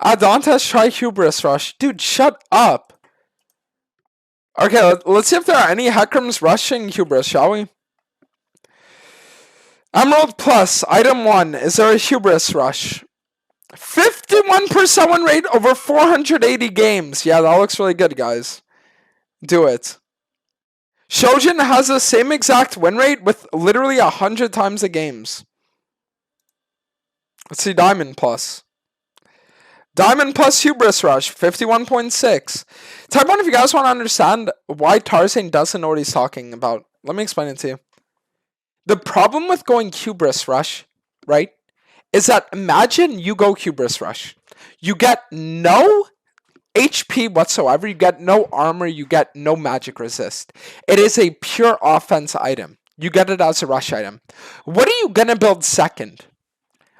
Dantes, try Hubris Rush. Dude, shut up. Okay, let's see if there are any Hecarim's rushing Hubris, shall we? Emerald Plus, item 1. Is there a Hubris Rush? 51% win rate over 480 games. Yeah, that looks really good, guys. Do it. Shojin has the same exact win rate with literally 100 times the games. Let's see Diamond Plus. Diamond Plus Hubris Rush, 51.6. Type 1 if you guys want to understand why Tarzan doesn't know what he's talking about. Let me explain it to you. The problem with going Hubris Rush, right, is that imagine you go Hubris Rush. You get no HP whatsoever, you get no armor, you get no magic resist. It is a pure offense item. You get it as a rush item. What are you going to build second?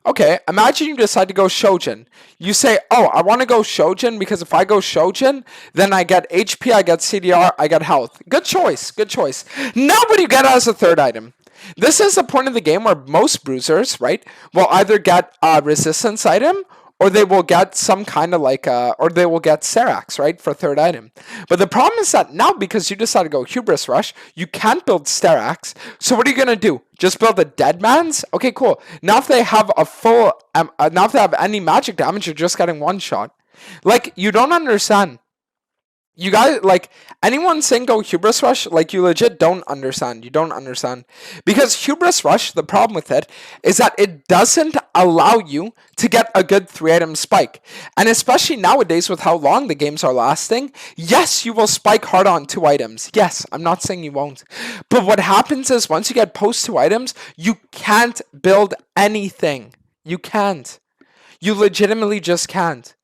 Okay, imagine you decide to go Shojin. You say, oh, I want to go Shojin because if I go Shojin, then I get HP, I get CDR, I get health. Good choice, good choice. Now what do you get as a third item? This is the point of the game where most bruisers, right, will either get a resistance item or they will get some kind of like, or they will get Serax, right, for third item. But the problem is that now, because you decide to go Hubris Rush, you can't build Serax. So what are you going to do? Just build a Dead Man's? Okay, cool. Now if they have a full, now if they have any magic damage, you're just getting one shot. Like, you don't understand. You guys, like, anyone saying go Hubris Rush, like, you legit don't understand. You don't understand. Because Hubris Rush, the problem with it, is that it doesn't allow you to get a good 3-item spike. And especially nowadays with how long the games are lasting, yes, you will spike hard on 2 items. Yes, I'm not saying you won't. But what happens is, once you get post 2 items, you can't build anything. You can't. You legitimately just can't.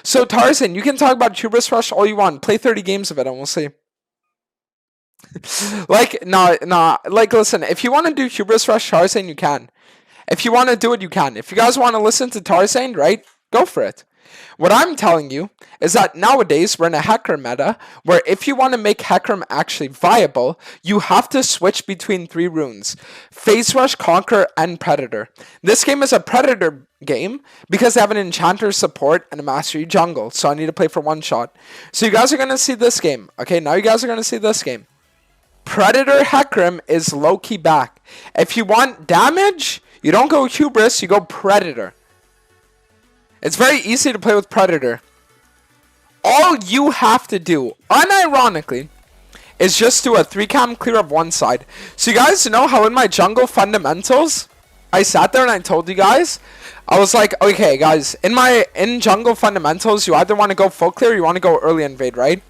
So Tarzan, you can talk about Hubris Rush all you want. Play 30 games of it and we'll see. Like, nah. Like, listen, if you want to do Hubris Rush Tarzan, you can. If you want to do it, you can. If you guys want to listen to Tarzan, right, go for it. What I'm telling you is that nowadays we're in a Hecarim meta where if you want to make Hecarim actually viable, you have to switch between 3 runes: Phase Rush, Conquer, and Predator. This game is a Predator game because they have an Enchanter support and a Mastery jungle, so I need to play for 1 shot. So you guys are going to see this game. Okay, now you guys are going to see this game. Predator Hecarim is low-key back. If you want damage, you don't go Hubris, you go Predator. It's very easy to play with Predator. All you have to do, unironically, is just do a 3-cam clear of one side. So you guys know how in my jungle fundamentals, I sat there and I told you guys, I was like, okay guys, in jungle fundamentals, you either want to go full clear or you want to go early invade, right?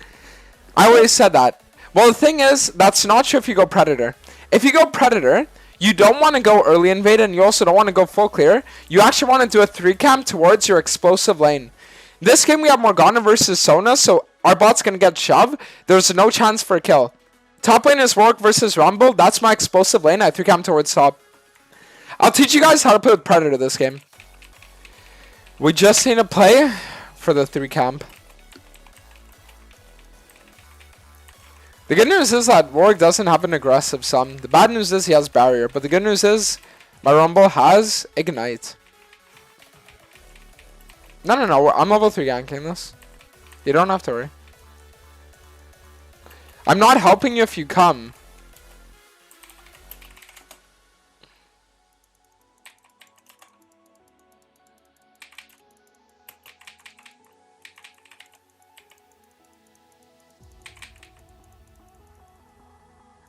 I always said that. Well, the thing is, that's not true if you go Predator. If you go Predator, you don't want to go early invade and you also don't want to go full clear. You actually want to do a 3-cam towards your explosive lane. This game we have Morgana versus Sona, so our bot's going to get shoved. There's no chance for a kill. Top lane is Warwick versus Rumble. That's my explosive lane. I 3-cam towards top. I'll teach you guys how to play with Predator this game. We just need to play for the 3-cam. The good news is that Warwick doesn't have an aggressive sum. The bad news is he has barrier. But the good news is my Rumble has Ignite. No. I'm level 3 ganking this. You don't have to worry. I'm not helping you if you come.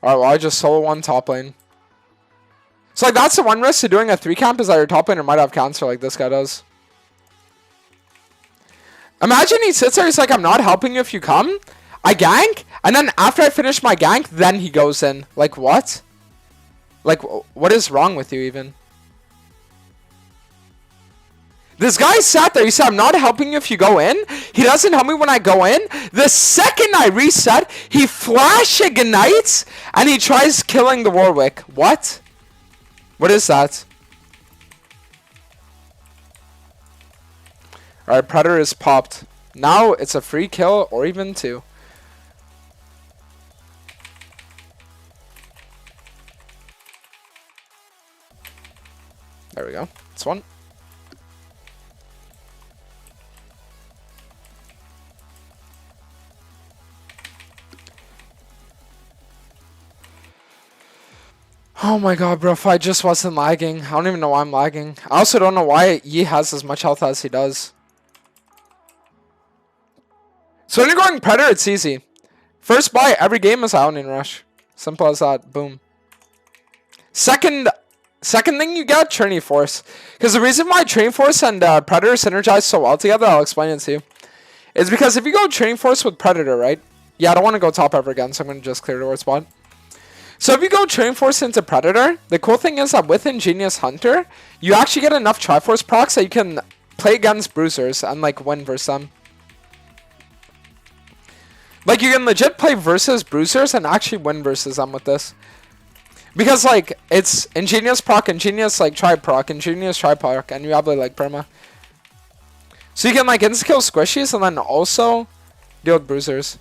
Alright, well, I just solo 1 top lane. So, like, that's the one risk to doing a 3-camp is that your top laner might have cancer like this guy does. Imagine he sits there, he's like, I'm not helping you if you come. I gank, and then after I finish my gank, then he goes in. Like, what? Like, what is wrong with you even? This guy sat there, he said, I'm not helping you if you go in. He doesn't help me when I go in. The second I reset, he flash ignites, and he tries killing the Warwick. What? What is that? Alright, Predator is popped. Now it's a free kill, or even 2. There we go. It's 1. Oh my god, bro, if I just wasn't lagging. I don't even know why I'm lagging. I also don't know why Yi has as much health as he does. So when you're going Predator, it's easy. First buy every game is Ionin Rush. Simple as that. Boom. Second thing you get, Trinity Force. Because the reason why Trinity Force and Predator synergize so well together, I'll explain it to you. Is because if you go Trinity Force with Predator, right? Yeah, I don't want to go top ever again, so I'm going to just clear the word spot. So if you go Training Force into Predator, the cool thing is that with Ingenious Hunter, you actually get enough Triforce procs that you can play against Bruisers and like win versus them. Like you can legit play versus Bruisers and actually win versus them with this. Because like it's Ingenious proc, Ingenious like Tri proc, Ingenious Tri proc, and you have like perma. So you can like insta-kill squishies and then also deal with Bruisers.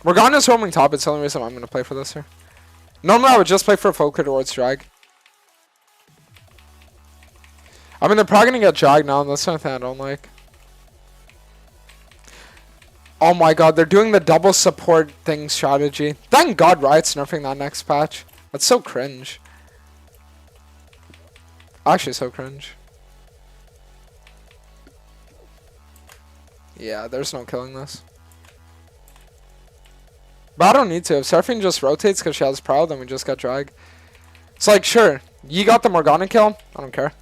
Morgana's roaming top, it's the only reason I'm going to play for this here. Normally I would just play for full clear towards drag. I mean, they're probably going to get drag now, and that's something I don't like. Oh my god, they're doing the double support thing strategy. Thank god Riot's nerfing that next patch. That's so cringe. Actually so cringe. Yeah, there's no killing this. But I don't need to. If Seraphine just rotates because she has Prowl, then we just got drag. It's like, sure, you got the Morgana kill. I don't care.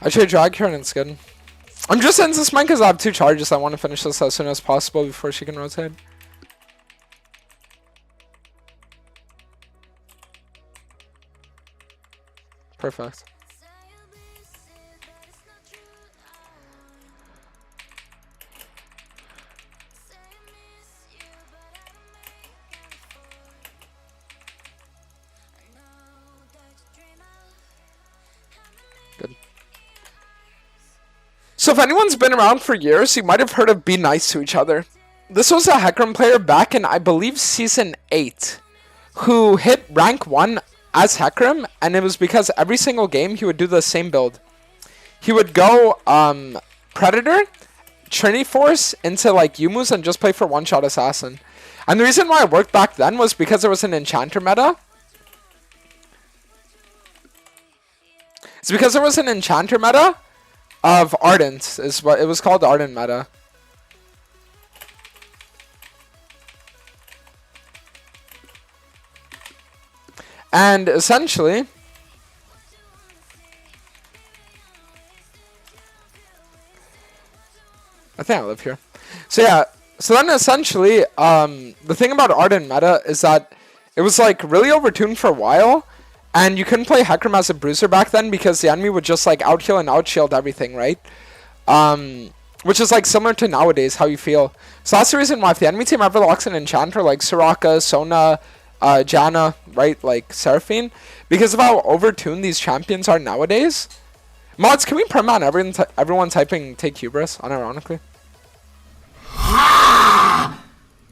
I trade drag here and it's good. I'm just in this mine because I have 2 charges. I want to finish this as soon as possible before she can rotate. Perfect. Good. So if anyone's been around for years, you might have heard of Be Nice to Each Other. This was a Hecarim player back in, I believe, Season 8, who hit rank 1 as Hecarim, and it was because every single game he would do the same build. He would go Predator, Trinity Force into like Yumus and just play for one-shot Assassin. And the reason why it worked back then was because there was an Enchanter meta. It's because there was an Enchanter meta of Ardent, is what it was called, the Ardent meta. And essentially, I think I live here. So yeah, so then essentially, the thing about Ardent meta is that it was like really overtuned for a while, and you couldn't play Hecarim as a bruiser back then because the enemy would just like out-heal and out-shield everything, right? Which is like similar to nowadays, how you feel. So that's the reason why if the enemy team ever locks an Enchanter like Soraka, Sona, Janna, right, like Seraphine, because of how overtuned these champions are nowadays. Mods, can we perma on everyone typing take Hubris, unironically?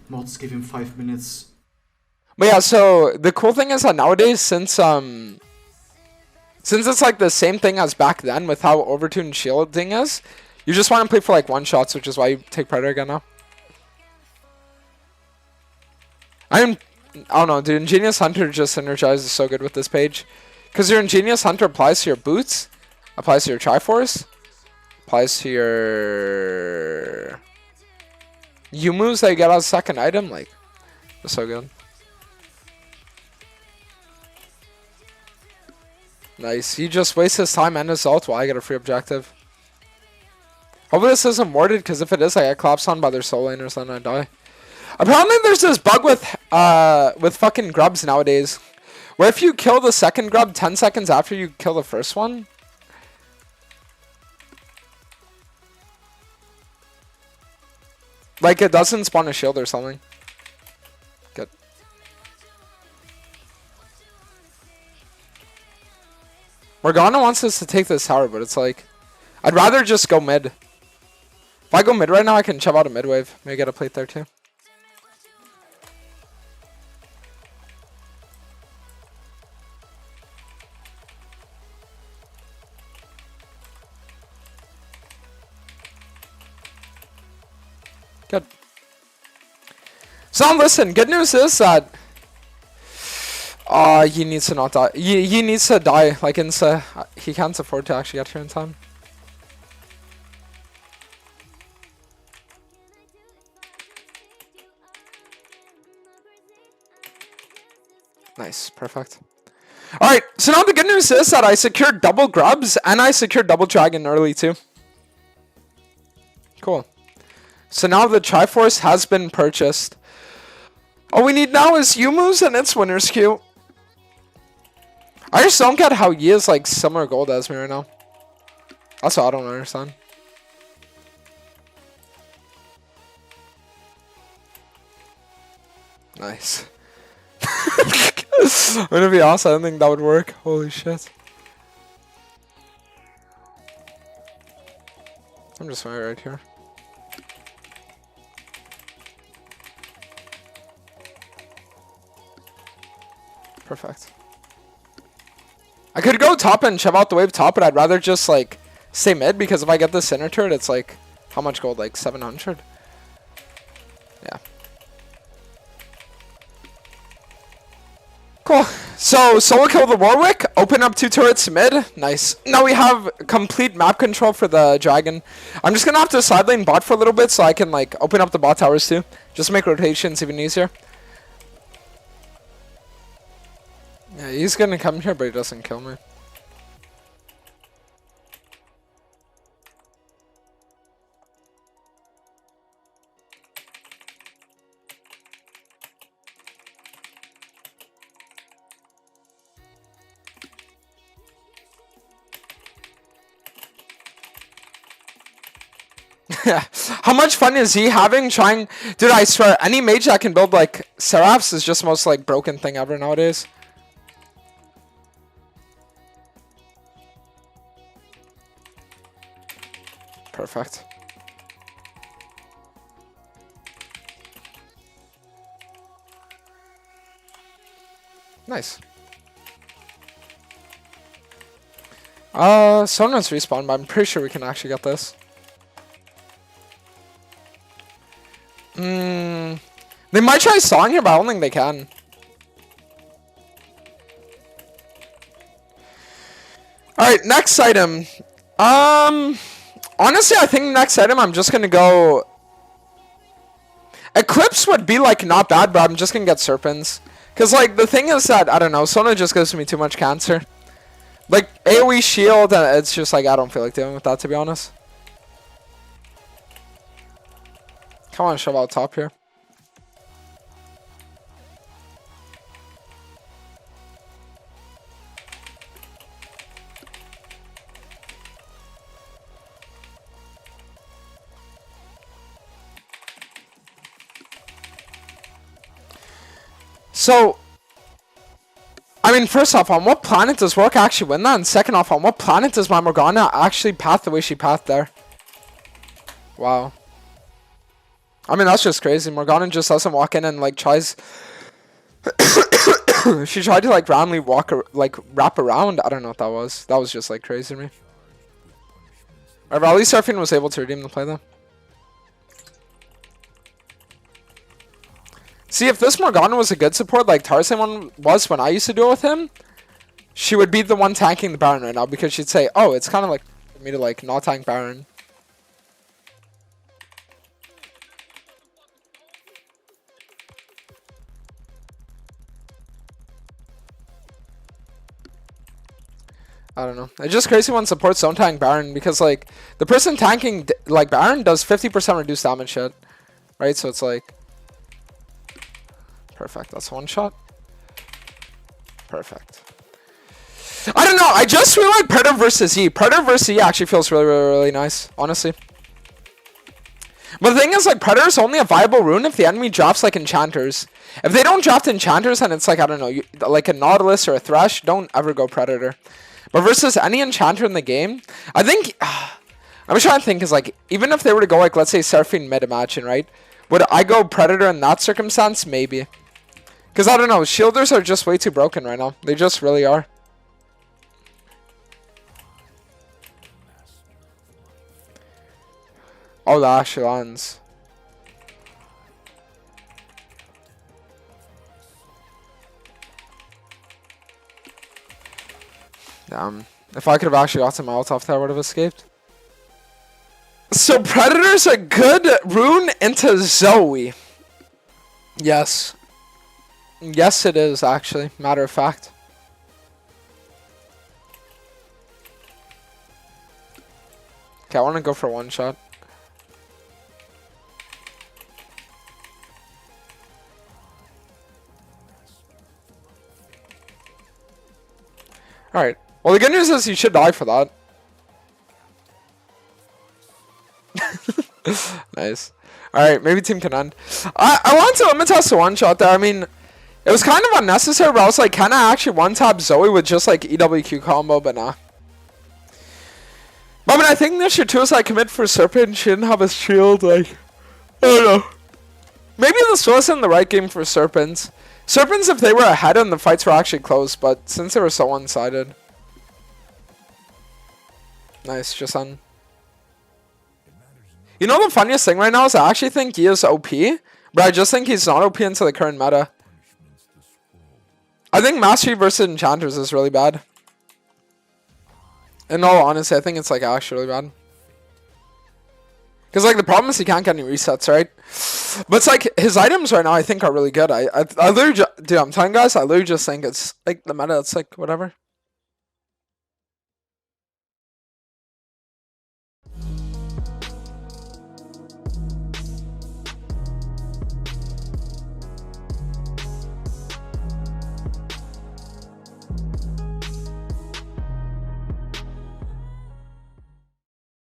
Mods, give him 5 minutes. But yeah, so the cool thing is that nowadays, since it's like the same thing as back then with how overtuned shielding is, you just want to play for like one shots, which is why you take Predator again now. I don't know, dude. Ingenious Hunter just synergizes so good with this page, because your Ingenious Hunter applies to your boots, applies to your Triforce, applies to your Yumus that you get as a second item. Like, it's so good. Nice. He just wastes his time and his ult while I get a free objective. Hopefully this isn't warded, because if it is, I get collapsed on by their soul laners and I die. Apparently there's this bug with fucking grubs nowadays, where if you kill the second grub 10 seconds after you kill the first one, like it doesn't spawn a shield or something. Good. Morgana wants us to take this tower, but it's like, I'd rather just go mid. If I go mid right now, I can shove out a mid wave. Maybe get a plate there too. Good. So listen, good news is that He needs to not die. He needs to die, like, insta. He can't afford to actually get here in time. Nice, perfect. Alright, so now the good news is that I secured double grubs, and I secured double dragon early too. Cool. So now the Triforce has been purchased. All we need now is Yumu's and its winner's queue. I just don't get how Yi is like similar gold as me right now. That's what I don't understand. Nice. I'm gonna be honest, I don't think that would work. Holy shit. I'm just right here. Perfect. I could go top and shove out the wave top, but I'd rather just like stay mid because if I get the center turret, it's like how much gold? Like 700. Yeah. Cool. So solo kill the Warwick, open up 2 turrets mid. Nice. Now we have complete map control for the dragon. I'm just gonna have to side lane bot for a little bit so I can like open up the bot towers too, just to make rotations even easier. Yeah, he's gonna come here, but he doesn't kill me. How much fun is he having trying? Dude, I swear, any mage that can build like Seraphs is just the most like broken thing ever nowadays. Perfect. Nice. Sona's respawn, but I'm pretty sure we can actually get this. They might try sawing here, but I don't think they can. Alright, next item. Honestly, I think next item I'm just gonna go... Eclipse would be, like, not bad, but I'm just gonna get Serpents. Because, like, the thing is that, I don't know, Sona just gives me too much cancer. Like, AoE shield, it's just, like, I don't feel like dealing with that, to be honest. Come on, shove out top here. So, I mean, first off, on what planet does Rourke actually win that? And second off, on what planet does my Morgana actually path the way she pathed there? Wow. I mean, that's just crazy. Morgana just doesn't walk in and, like, tries... She tried to, like, randomly walk, like, wrap around. I don't know what that was. That was just, like, crazy to me. Alright, at least Surfing was able to redeem the play, though. See, if this Morgana was a good support, like Tarzan one was when I used to duel with him, she would be the one tanking the Baron right now, because she'd say, oh, it's kind of like for me to, like, not tank Baron. I don't know. It's just crazy when supports don't tank Baron, because, like, the person tanking, like, Baron does 50% reduced damage shit, right? So it's like... Perfect, that's one shot. Perfect. I don't know, I just feel like Predator versus E. Predator versus E actually feels really, really, really nice, honestly. But the thing is, like, Predator's only a viable rune if the enemy drops, like, Enchanters. If they don't drop Enchanters and it's, like, I don't know, like a Nautilus or a Thresh, don't ever go Predator. But versus any Enchanter in the game, I think... I'm trying to think, because, like, even if they were to go, like, let's say Seraphine mid, imagine, right? Would I go Predator in that circumstance? Maybe. Because, I don't know, Shielders are just way too broken right now. They just really are. Oh, the actually lands. If I could have actually gotten my ult off there, I would have escaped. So Predator's a good rune into Zoe. Yes. Yes, it is, actually. Matter of fact. Okay, I want to go for one shot. Alright. Well, the good news is you should die for that. Nice. Alright, maybe team can end. I wanted to limit us to one shot there. I mean, it was kind of unnecessary, but I was like, can I actually one-tap Zoe with just like EWQ combo? But nah. But I mean, I think this year too is like commit for Serpent. She didn't have a shield. Like, I don't know. Maybe this wasn't the right game for Serpents. Serpents, if they were ahead and the fights were actually close, but since they were so one-sided. Nice, just on. You know the funniest thing right now is I actually think he is OP, but I just think he's not OP into the current meta. I think Mastery versus Enchanters is really bad. In all honesty, I think it's like actually really bad. Because like the problem is he can't get any resets, right? But it's like his items right now I think are really good. I literally dude, I'm telling you guys, I literally just think it's like the meta, it's like whatever.